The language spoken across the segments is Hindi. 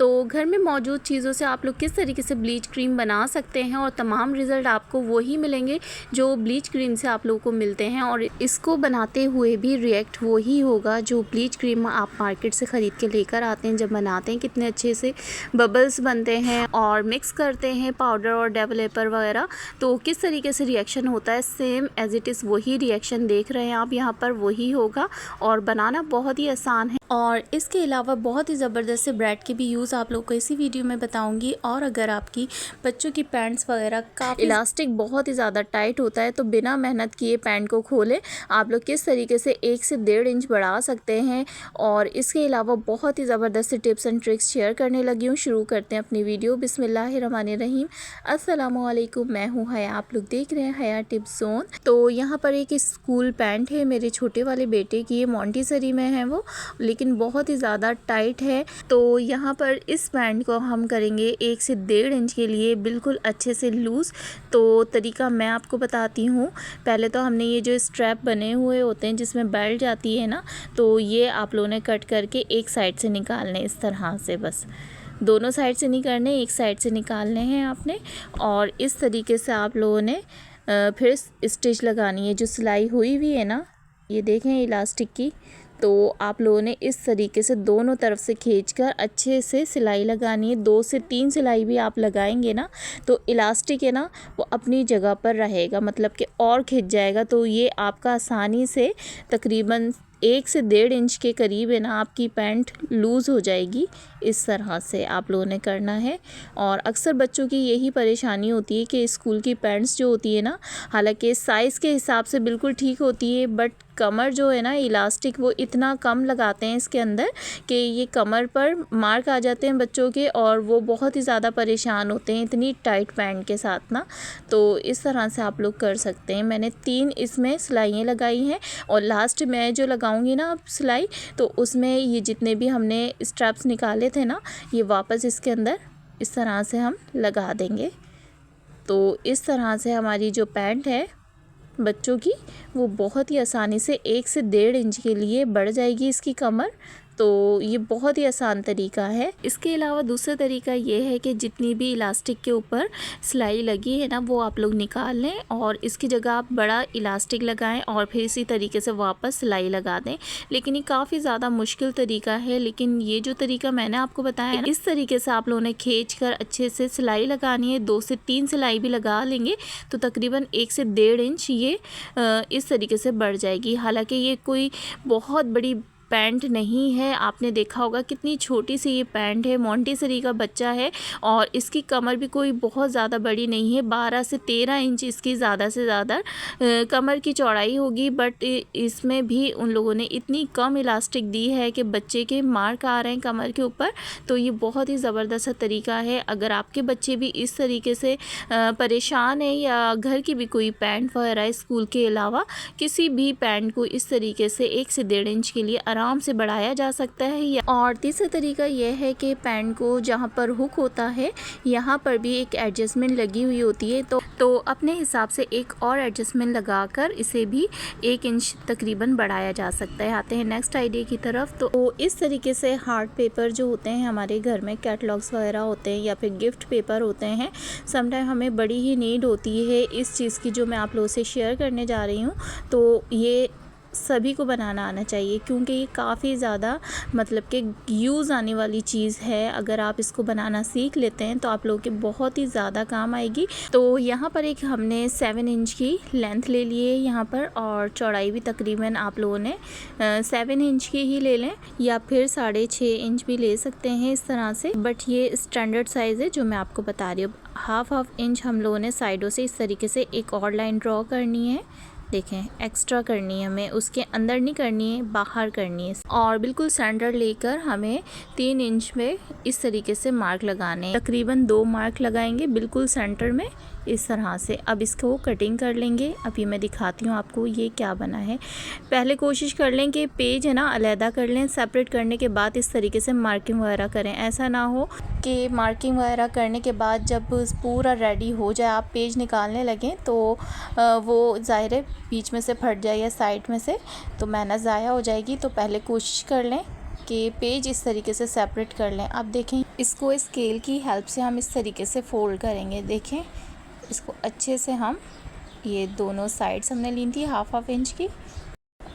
तो घर में मौजूद चीज़ों से आप लोग किस तरीके से ब्लीच क्रीम बना सकते हैं और तमाम रिज़ल्ट आपको वही मिलेंगे जो ब्लीच क्रीम से आप लोगों को मिलते हैं, और इसको बनाते हुए भी रिएक्ट वही होगा जो ब्लीच क्रीम आप मार्केट से ख़रीद के लेकर आते हैं। जब बनाते हैं कितने अच्छे से बबल्स बनते हैं और मिक्स करते हैं पाउडर और डेवलपर वगैरह, तो किस तरीके से रिएक्शन होता है सेम एज़ इट इज़ वही रिएक्शन देख रहे हैं आप यहाँ पर, वही होगा। और बनाना बहुत ही आसान है। और इसके अलावा बहुत ही ज़बरदस्त से ब्रेड के भी यूज़ आप लोग को इसी वीडियो में बताऊंगी। और अगर आपकी बच्चों की पैंट्स वगैरह का इलास्टिक बहुत ही ज़्यादा टाइट होता है तो बिना मेहनत किए पैंट को खोले आप लोग किस तरीके से 1 से 1.5 इंच बढ़ा सकते हैं। और इसके अलावा बहुत ही ज़बरदस्त से टिप्स एंड ट्रिक्स शेयर करने लगी हूँ। शुरू करते हैं अपनी वीडियो। बिस्मिल्लाहिर्रहमानिर्रहीम। अस्सलामुअलैकुम, मैं हूँ हया, आप लोग देख रहे हैं हया टिप्स जोन। तो यहाँ पर एक स्कूल पैंट है मेरे छोटे वाले बेटे की, ये मोंटेसरी में है वो, लेकिन बहुत ही ज़्यादा टाइट है। तो यहाँ पर इस पैंट को हम करेंगे 1 से 1.5 इंच के लिए बिल्कुल अच्छे से लूज़। तो तरीका मैं आपको बताती हूँ। पहले तो हमने ये जो स्ट्रैप बने हुए होते हैं जिसमें बेल्ट जाती है ना, तो ये आप लोगों ने कट करके एक साइड से निकालने, इस तरह से, बस दोनों साइड से नहीं करने, एक साइड से निकालने हैं आपने। और इस तरीके से आप लोगों ने फिर स्टिच लगानी है। जो सिलाई हुई हुई है ना, ये देखें इलास्टिक की, तो आप लोगों ने इस तरीके से दोनों तरफ से खींचकर अच्छे से सिलाई लगानी है। 2 से 3 सिलाई भी आप लगाएंगे ना तो इलास्टिक है ना वो अपनी जगह पर रहेगा, मतलब कि और खिंच जाएगा। तो ये आपका आसानी से तकरीबन 1 से 1.5 इंच के करीब है ना आपकी पैंट लूज़ हो जाएगी। इस तरह से आप लोगों ने करना है। और अक्सर बच्चों की यही परेशानी होती है कि स्कूल की पैंट्स जो होती है ना, हालांकि साइज़ के हिसाब से बिल्कुल ठीक होती है, बट कमर जो है ना इलास्टिक वो इतना कम लगाते हैं इसके अंदर कि ये कमर पर मार्क आ जाते हैं बच्चों के, और वो बहुत ही ज़्यादा परेशान होते हैं इतनी टाइट पैंट के साथ ना। तो इस तरह से आप लोग कर सकते हैं। मैंने 3 इसमें सिलाइयाँ लगाई हैं, और लास्ट में जो लगाऊंगी ना अब सिलाई, तो उसमें ये जितने भी हमने स्ट्रैप्स निकाले थे ना, ये वापस इसके अंदर इस तरह से हम लगा देंगे। तो इस तरह से हमारी जो पैंट है बच्चों की वो बहुत ही आसानी से 1 से 1.5 इंच के लिए बढ़ जाएगी इसकी कमर। तो ये बहुत ही आसान तरीका है। इसके अलावा दूसरा तरीका ये है कि जितनी भी इलास्टिक के ऊपर सिलाई लगी है ना वो आप लोग निकाल लें, और इसकी जगह आप बड़ा इलास्टिक लगाएं और फिर इसी तरीके से वापस सिलाई लगा दें। लेकिन ये काफ़ी ज़्यादा मुश्किल तरीका है, लेकिन ये जो तरीका मैंने आपको बताया है इस तरीके से आप लोगों ने खींच कर अच्छे से सिलाई लगानी है। 2 से 3 सिलाई भी लगा लेंगे तो तकरीबन 1 से 1.5 इंच ये इस तरीके से बढ़ जाएगी। हालांकि ये कोई बहुत बड़ी पैंट नहीं है, आपने देखा होगा कितनी छोटी सी ये पैंट है, मोंटेसरी का बच्चा है, और इसकी कमर भी कोई बहुत ज़्यादा बड़ी नहीं है। 12 से 13 इंच इसकी ज़्यादा से ज़्यादा कमर की चौड़ाई होगी, बट इसमें भी उन लोगों ने इतनी कम इलास्टिक दी है कि बच्चे के मार्क आ रहे हैं कमर के ऊपर। तो ये बहुत ही ज़बरदस्त तरीका है। अगर आपके बच्चे भी इस तरीके से परेशान है, या घर की भी कोई पैंट वगैरह स्कूल के अलावा किसी भी पैंट को इस तरीके से 1 से 1.5 इंच के लिए आराम से बढ़ाया जा सकता है। और तीसरा तरीका यह है कि पैंट को जहाँ पर हुक होता है यहाँ पर भी एक एडजस्टमेंट लगी हुई होती है, तो अपने हिसाब से एक और एडजस्टमेंट लगाकर इसे भी 1 इंच तकरीबन बढ़ाया जा सकता है। आते हैं नेक्स्ट आइडिया की तरफ। तो इस तरीके से हार्ड पेपर जो होते हैं हमारे घर में, कैटलॉग्स वगैरह होते हैं या फिर गिफ्ट पेपर होते हैं, समटाइम हमें बड़ी ही नीड होती है इस चीज़ की जो मैं आप लोगों से शेयर करने जा रही हूँ। तो ये सभी को बनाना आना चाहिए, क्योंकि ये काफ़ी ज़्यादा मतलब कि यूज़ आने वाली चीज़ है। अगर आप इसको बनाना सीख लेते हैं तो आप लोगों के बहुत ही ज़्यादा काम आएगी। तो यहाँ पर एक हमने 7 इंच की लेंथ ले ली है यहाँ पर, और चौड़ाई भी तकरीबन आप लोगों ने 7 इंच की ही ले लें, या फिर 6.5 इंच भी ले सकते हैं इस तरह से, बट ये स्टैंडर्ड साइज़ है जो मैं आपको बता रही हूँ। हाफ इंच हम लोगों ने साइडों से इस तरीके से एक और लाइन ड्रॉ करनी है। देखें एक्स्ट्रा करनी है हमें, उसके अंदर नहीं करनी है, बाहर करनी है। और बिल्कुल सेंटर लेकर हमें 3 इंच में इस तरीके से मार्क लगाने हैं। तकरीबन 2 मार्क लगाएंगे बिल्कुल सेंटर में इस तरह से। अब इसको कटिंग कर लेंगे। अभी मैं दिखाती हूँ आपको ये क्या बना है। पहले कोशिश कर लें कि पेज है ना अलहदा कर लें, सेपरेट करने के बाद इस तरीके से मार्किंग वगैरह करें। ऐसा ना हो कि मार्किंग वगैरह करने के बाद जब पूरा रेडी हो जाए आप पेज निकालने लगें तो वो ज़ाहिर है बीच में से फट जाए या साइड में से, तो मेहनत ज़ाया हो जाएगी। तो पहले कोशिश कर लें कि पेज इस तरीके से सेपरेट कर लें। अब देखें, इसको स्केल की हेल्प से हम इस तरीके से फ़ोल्ड करेंगे। देखें, इसको अच्छे से हम, ये दोनों साइड्स हमने ली थी हाफ इंच की,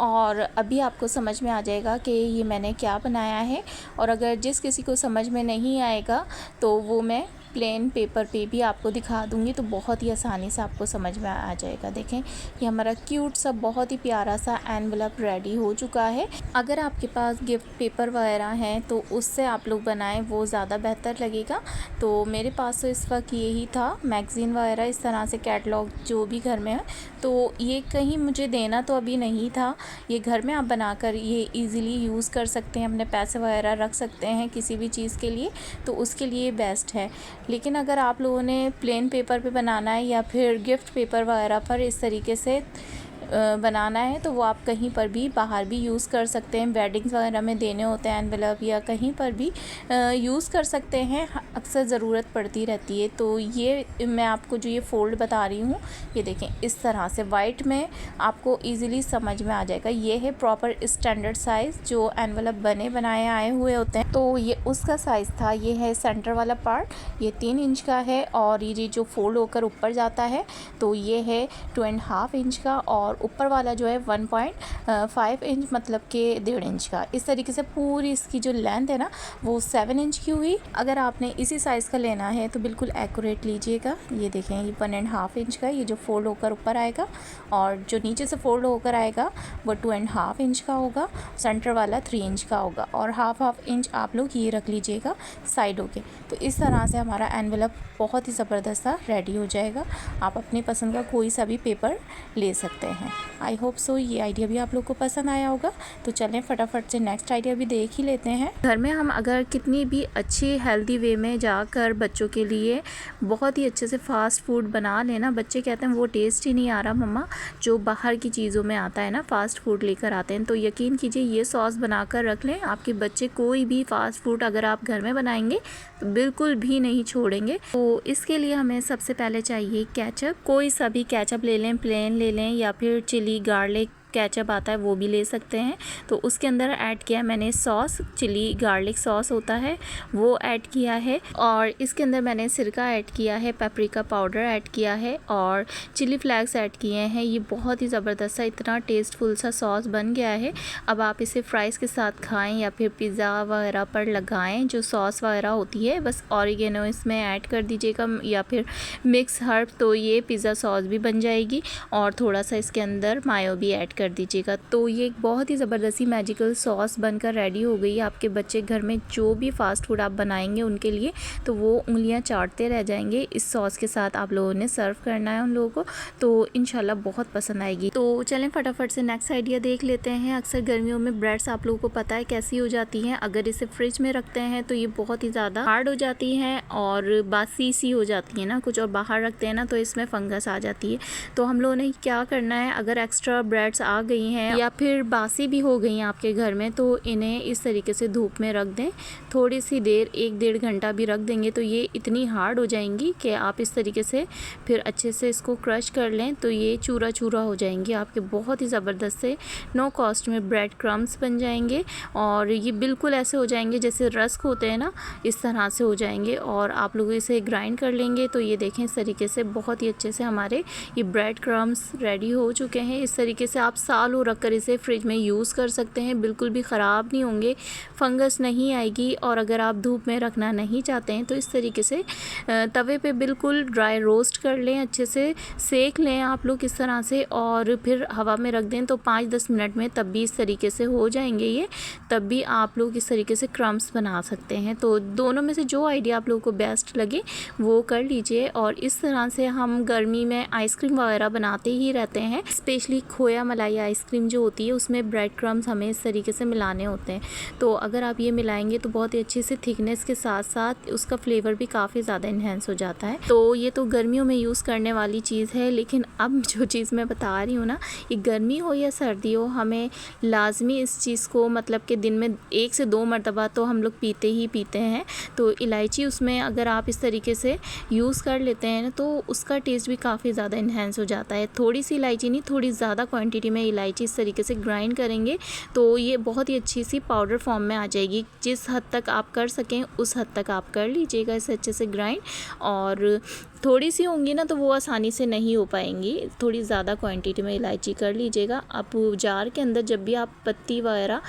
और अभी आपको समझ में आ जाएगा कि ये मैंने क्या बनाया है। और अगर जिस किसी को समझ में नहीं आएगा तो वो मैं प्लेन पेपर पे भी आपको दिखा दूंगी, तो बहुत ही आसानी से आपको समझ में आ जाएगा। देखें, ये हमारा क्यूट सा बहुत ही प्यारा सा एनवलप रेडी हो चुका है। अगर आपके पास गिफ्ट पेपर वगैरह हैं तो उससे आप लोग बनाएं, वो ज़्यादा बेहतर लगेगा। तो मेरे पास तो इस वक्त यही था, मैगज़ीन वगैरह इस तरह से कैटलॉग जो भी घर में है। तो ये कहीं मुझे देना तो अभी नहीं था, ये घर में आप बनाकर ये इजीली यूज़ कर सकते हैं, अपने पैसे वगैरह रख सकते हैं किसी भी चीज़ के लिए, तो उसके लिए बेस्ट है। लेकिन अगर आप लोगों ने प्लेन पेपर पे बनाना है या फिर गिफ्ट पेपर वगैरह पर इस तरीके से बनाना है, तो वो आप कहीं पर भी बाहर भी यूज़ कर सकते हैं। वेडिंग्स वगैरह में देने होते हैं एनवेलप, या कहीं पर भी यूज़ कर सकते हैं, अक्सर ज़रूरत पड़ती रहती है। तो ये मैं आपको जो ये फ़ोल्ड बता रही हूँ, ये देखें इस तरह से वाइट में आपको इजीली समझ में आ जाएगा। ये है प्रॉपर स्टैंडर्ड साइज़ जो एनवेलप बने बनाए आए हुए होते हैं, तो ये उसका साइज़ था। ये है सेंटर वाला पार्ट, ये 3 इंच का है, और ये जो फ़ोल्ड होकर ऊपर जाता है तो ये है 2.5 इंच का, और ऊपर वाला जो है 1.5 इंच, मतलब कि 1.5 इंच का। इस तरीके से पूरी इसकी जो लेंथ है ना वो 7 इंच की हुई। अगर आपने इसी साइज़ का लेना है तो बिल्कुल एक्यूरेट लीजिएगा। ये देखें, ये 1.5 इंच का, ये जो फोल्ड होकर ऊपर आएगा, और जो नीचे से फोल्ड होकर आएगा वो 2.5 इंच का होगा, सेंटर वाला 3 इंच का होगा, और हाफ इंच आप लोग ये रख लीजिएगा साइडों के। तो इस तरह से हमारा एनवेलप बहुत ही ज़बरदस्त सा रेडी हो जाएगा। आप अपनी पसंद का कोई सा भी पेपर ले सकते हैं। आई होप सो ये आइडिया भी आप लोग को पसंद आया होगा। तो चलें फटाफट से नेक्स्ट आइडिया भी देख ही लेते हैं। घर में हम अगर कितनी भी अच्छी हेल्दी वे में जाकर बच्चों के लिए बहुत ही अच्छे से फ़ास्ट फूड बना लेना, बच्चे कहते हैं वो टेस्ट ही नहीं आ रहा मम्मा जो बाहर की चीज़ों में आता है ना, फ़ास्ट फूड लेकर आते हैं, तो यकीन कीजिए ये सॉस बनाकर रख लें, आपके बच्चे कोई भी फ़ास्ट फूड अगर आप घर में बनाएंगे तो बिल्कुल भी नहीं छोड़ेंगे। तो इसके लिए हमें सबसे पहले चाहिए केचप। कोई सा भी केचप ले लें, प्लेन ले लें, या फिर चिली गार्लिक केचप आता है वो भी ले सकते हैं। तो उसके अंदर ऐड किया मैंने सॉस, चिली गार्लिक सॉस होता है वो ऐड किया है, और इसके अंदर मैंने सिरका ऐड किया है, पेपरिका पाउडर ऐड किया है, और चिली फ्लैक्स ऐड किए हैं। ये बहुत ही ज़बरदस्त सा इतना टेस्टफुल सा सॉस बन गया है। अब आप इसे फ्राइज़ के साथ खाएं या फिर पिज़्ज़ा वगैरह पर लगाएं, जो सॉस वगैरह होती है बस ऑरिगेनो इसमें ऐड कर दीजिएगा, या फिर मिक्स हर्ब, तो ये पिज़्ज़ा सॉस भी बन जाएगी, और थोड़ा सा इसके अंदर मायो भी ऐड कर दीजिएगा। तो ये एक बहुत ही ज़बरदस्ती मैजिकल सॉस बनकर रेडी हो गई है। आपके बच्चे घर में जो भी फास्ट फूड आप बनाएंगे उनके लिए, तो वो उंगलियां चाटते रह जाएंगे। इस सॉस के साथ आप लोगों ने सर्व करना है उन लोगों को, तो इंशाल्लाह बहुत पसंद आएगी। तो चलें फटाफट से नेक्स्ट आइडिया देख लेते हैं। अक्सर गर्मियों में ब्रेड्स आप लोगों को पता है कैसी हो जाती हैं, अगर इसे फ्रिज में रखते हैं तो ये बहुत ही ज़्यादा हार्ड हो जाती हैं और बासी सी हो जाती है ना कुछ, और बाहर रखते हैं ना तो इसमें फंगस आ जाती है। तो हम लोगों ने क्या करना है, अगर एक्स्ट्रा ब्रेड्स आ गई हैं या फिर बासी भी हो गई हैं आपके घर में, तो इन्हें इस तरीके से धूप में रख दें थोड़ी सी देर, 1-1.5 घंटा भी रख देंगे तो ये इतनी हार्ड हो जाएंगी कि आप इस तरीके से फिर अच्छे से इसको क्रश कर लें तो ये चूरा चूरा हो जाएंगे आपके, बहुत ही ज़बरदस्त से नो कॉस्ट में ब्रेड क्रम्स बन जाएंगे, और ये बिल्कुल ऐसे हो जाएंगे जैसे रस्क होते हैं ना, इस तरह से हो जाएंगे। और आप लोग इसे ग्राइंड कर लेंगे तो ये देखें इस तरीके से बहुत ही अच्छे से हमारे ये ब्रेड क्रम्स रेडी हो चुके हैं। इस तरीके से आप सालों रख कर इसे फ्रिज में यूज़ कर सकते हैं, बिल्कुल भी ख़राब नहीं होंगे, फंगस नहीं आएगी। और अगर आप धूप में रखना नहीं चाहते हैं तो इस तरीके से तवे पे बिल्कुल ड्राई रोस्ट कर लें, अच्छे से सेक लें आप लोग इस तरह से, और फिर हवा में रख दें तो 5-10 मिनट में तब भी इस तरीके से हो जाएंगे ये, तब भी आप लोग इस तरीके से क्रम्स बना सकते हैं। तो दोनों में से जो आइडिया आप लोगों को बेस्ट लगे वो कर लीजिए। और इस तरह से हम गर्मी में आइसक्रीम वगैरह बनाते ही रहते हैं, स्पेशली खोया मलाई आइसक्रीम जो होती है उसमें ब्रेड क्रम्स हमें इस तरीके से मिलाने होते हैं। तो अगर आप ये मिलाएंगे तो बहुत ही अच्छे से थिकनेस के साथ साथ उसका फ्लेवर भी काफ़ी ज़्यादा इन्हेंस हो जाता है। तो ये तो गर्मियों में यूज़ करने वाली चीज़ है, लेकिन अब जो चीज़ मैं बता रही हूँ ना, ये गर्मी हो या सर्दी हो, हमें लाजमी इस चीज़ को मतलब कि दिन में 1 से 2 मरतबा तो हम लोग पीते ही पीते हैं। तो इलायची उसमें अगर आप इस तरीके से यूज़ कर लेते हैं तो उसका टेस्ट भी काफ़ी ज़्यादा इन्हेंस हो जाता है। थोड़ी सी इलायची नहीं, थोड़ी ज़्यादा क्वान्टिटी में इलायची इस तरीके से ग्राइंड करेंगे तो ये बहुत ही अच्छी सी पाउडर फॉर्म में आ जाएगी। जिस हद तक आप कर सकें उस हद तक आप कर लीजिएगा इसे अच्छे से ग्राइंड। और थोड़ी सी होंगी ना तो वो आसानी से नहीं हो पाएंगी, थोड़ी ज़्यादा क्वांटिटी में इलायची कर लीजिएगा। आप जार के अंदर जब भी आप पत्ती वगैरह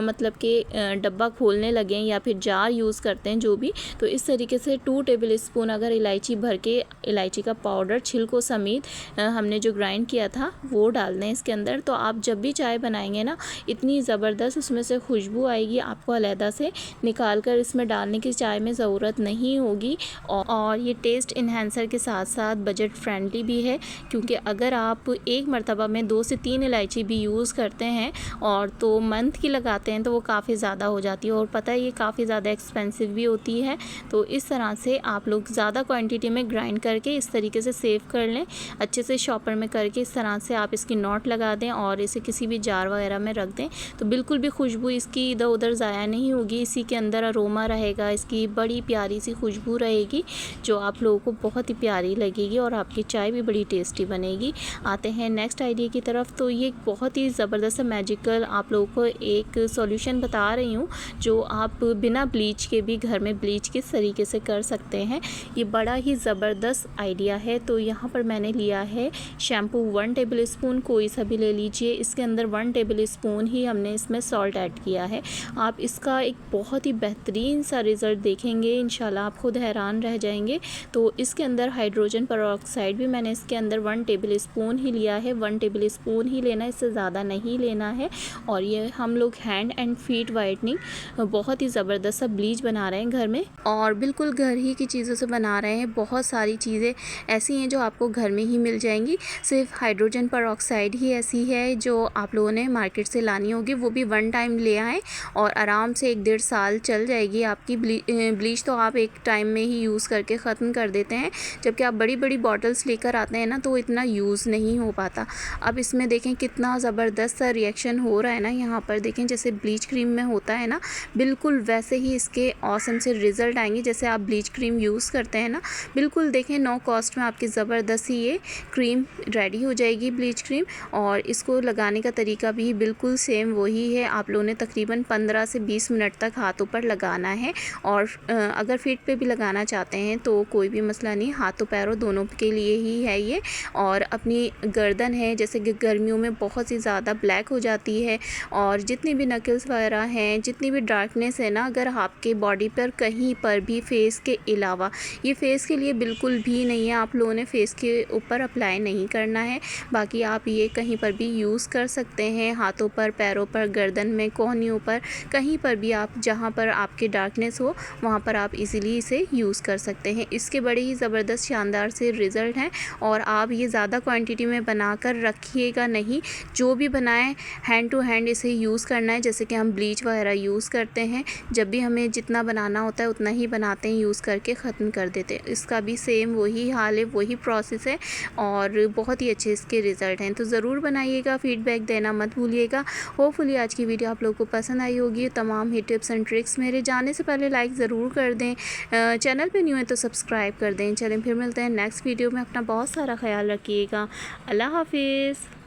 मतलब कि डब्बा खोलने लगें या फिर जार यूज़ करते हैं जो भी, तो इस तरीके से 2 टेबल स्पून अगर इलायची भर के इलायची का पाउडर छिलकों समेत हमने जो ग्राइंड किया था वो डाल दें इसके अंदर। तो आप जब भी चाय बनाएंगे ना इतनी ज़बरदस्त उसमें से खुशबू आएगी, आपको अलहदा से निकाल कर इसमें डालने की चाय में ज़रूरत नहीं होगी। और ये टेस्ट इन्हेंसर के साथ साथ बजट फ्रेंडली भी है, क्योंकि अगर आप एक मरतबा में 2 से 3 इलायची भी यूज़ करते हैं और तो मंथ की लगाते हैं तो वो काफ़ी ज़्यादा हो जाती है, और पता है ये काफ़ी ज़्यादा एक्सपेंसिव भी होती है। तो इस तरह से आप लोग ज़्यादा क्वांटिटी में ग्राइंड करके इस तरीके से सेव कर लें, अच्छे से शॉपर में करके इस तरह से आप इसकी नॉट लगा दें और इसे किसी भी जार वगैरह में रख दें तो बिल्कुल भी खुशबू इसकी इधर उधर ज़ाया नहीं होगी। इसी के अंदर अरोमा रहेगा, इसकी बड़ी प्यारी सी खुशबू रहेगी जो आप लोगों को बहुत ही प्यारी लगेगी और आपकी चाय भी बड़ी टेस्टी बनेगी। आते हैं नेक्स्ट आइडिया की तरफ। तो ये बहुत ही ज़बरदस्त मैजिकल आप लोगों को एक सॉल्यूशन बता रही हूँ जो आप बिना ब्लीच के भी घर में ब्लीच किस तरीके से कर सकते हैं। ये बड़ा ही ज़बरदस्त आइडिया है। तो यहाँ पर मैंने लिया है शैम्पू 1 टेबल स्पून, कोई सा भी ले लीजिए। इसके अंदर 1 टेबल स्पून ही हमने इसमें सॉल्ट ऐड किया है। आप इसका एक बहुत ही बेहतरीन सा रिज़ल्ट देखेंगे, इंशाल्लाह आप खुद हैरान रह जाएंगे। तो इसके अंदर हाइड्रोजन पेरोक्साइड भी मैंने इसके अंदर 1 टेबल स्पून ही लिया है। 1 टेबल स्पून ही लेना है, इससे ज़्यादा नहीं लेना है। और ये हम लोग हैंड एंड फीट वाइटनिंग बहुत ही ज़बरदस्त सा ब्लीच बना रहे हैं घर में, और बिल्कुल घर ही की चीज़ों से बना रहे हैं। बहुत सारी चीज़ें ऐसी हैं जो आपको घर में ही मिल जाएंगी, सिर्फ हाइड्रोजन पेरोक्साइड ही ऐसी है जो आप लोगों ने मार्केट से लानी होगी, वो भी 1 टाइम ले आएँ और आराम से 1-1.5 साल चल जाएगी आपकी ब्लीच। तो आप एक टाइम में ही यूज़ करके ख़त्म कर देते हैं, जबकि आप बड़ी बड़ी बॉटल्स लेकर आते हैं ना तो इतना यूज़ नहीं हो पाता। अब इसमें देखें कितना ज़बरदस्त सा रिएक्शन हो रहा है ना, यहाँ पर देखें जैसे ब्लीच क्रीम में होता है ना, बिल्कुल वैसे ही इसके ऑसम से रिज़ल्ट आएंगे जैसे आप ब्लीच क्रीम यूज़ करते हैं ना। बिल्कुल देखें नो कॉस्ट में आपकी ज़बरदस्त ही ये क्रीम रेडी हो जाएगी, ब्लीच क्रीम। और इसको लगाने का तरीका भी बिल्कुल सेम वही है। आप लोगों ने तकरीबन 15 से 20 मिनट तक हाथों पर लगाना है, और अगर फीट पे भी लगाना चाहते हैं तो कोई भी मसला नहीं, हाथों पैरों दोनों के लिए ही है ये। और अपनी गर्दन है जैसे कि गर्मियों में बहुत ही ज़्यादा ब्लैक हो जाती है, और जितनी भी नकल्स वगैरह हैं, जितनी भी डार्कनेस है ना, अगर आपके बॉडी पर कहीं पर भी फेस के अलावा, ये फेस के लिए बिल्कुल भी नहीं है, आप लोगों ने फेस के ऊपर अप्लाई नहीं करना है। बाकी आप ये कहीं पर भी यूज़ कर सकते हैं, हाथों पर, पैरों पर, गर्दन में, कोहनियों पर, कहीं पर भी आप जहाँ पर आपकी डार्कनेस हो वहाँ पर आप इजीली इसे यूज़ कर सकते हैं। इसके बड़े ही ज़बरदस्त शानदार से रिज़ल्ट हैं, और आप ये ज़्यादा क्वांटिटी में बनाकर रखिएगा नहीं। जो भी बनाएं हैंड टू हैंड इसे यूज़ करना है, जैसे कि हम ब्लीच वगैरह यूज़ करते हैं, जब भी हमें जितना बनाना होता है उतना ही बनाते हैं, यूज़ करके ख़त्म कर देते हैं। इसका भी सेम वही हाल है, वही प्रोसेस है, और बहुत ही अच्छे इसके रिज़ल्ट हैं। तो ज़रूर बनाइएगा, फ़ीडबैक देना मत भूलिएगा। होपफुली आज की वीडियो आप लोगों को पसंद आई होगी। तमाम ही टिप्स एंड ट्रिक्स मेरे जाने से पहले लाइक ज़रूर कर दें, चैनल पे न्यू है तो सब्सक्राइब कर दें। चलें फिर मिलते हैं नेक्स्ट वीडियो में। अपना बहुत सारा ख्याल रखिएगा। अल्लाह हाफिज़।